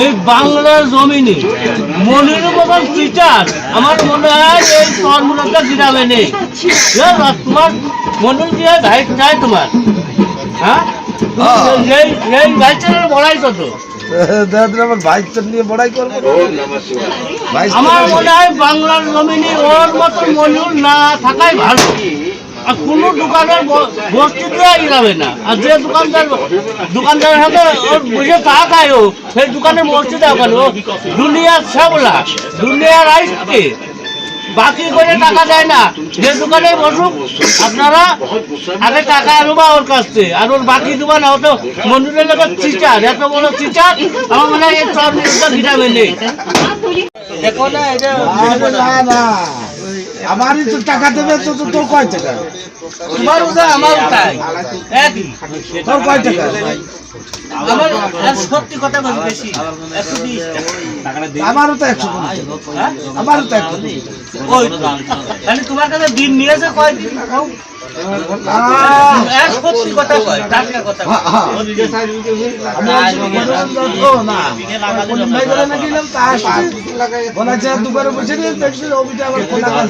এই বাংলার জমিনে মনির মতন চিটার আমার মনে হয় এই তরমুজটা গিরাবে নেই। তোমার মনির দিয়ে ভাই চাই তোমার, হ্যাঁ এই ভাইচারের বড়াই কত? আমার ভাইচার নিয়ে বড়াই করবো। আমার মনে হয় বাংলার জমিনে ওর মতন মনির না থাকাই ভালো। আর কোনো দোকানের বস্তিতে গিরাবে না। আর যে দোকানদার হাতে ওর বুঝে টাকা খায়, ও সেই দোকানের মসজিদে ওখানে ও দুনিয়ার ছাবলা, দুনিয়ার আইসকে বাকি করে টাকা দেয় না। যে দোকানে বসুক আপনারা আগে টাকা আনবা ওর কাছ থেকে, আর ওর বাকি দোকান হয়তো মন্দিরের লোকের চিচার, এত বড় চিচার আমার মনে হয় এই চরমিটা গিরাবে নেই। দেখো না এটা না আমারই তো টাকা দেবে, তো তোর কয় টাকা? তোমারও যা আমারও তাই একই। তোর কয় টাকা? আমার আর সত্যি কথা বলি বেশি 120 আমারও তো 100, আমারও তো 100। ওই তাহলে তোমার কাছে দিন নিয়েছে কয় দিন? সত্যি কথা কয়, টাটকা কথা কয়। দুবারে বসে নিয়ে দেখছি, আবার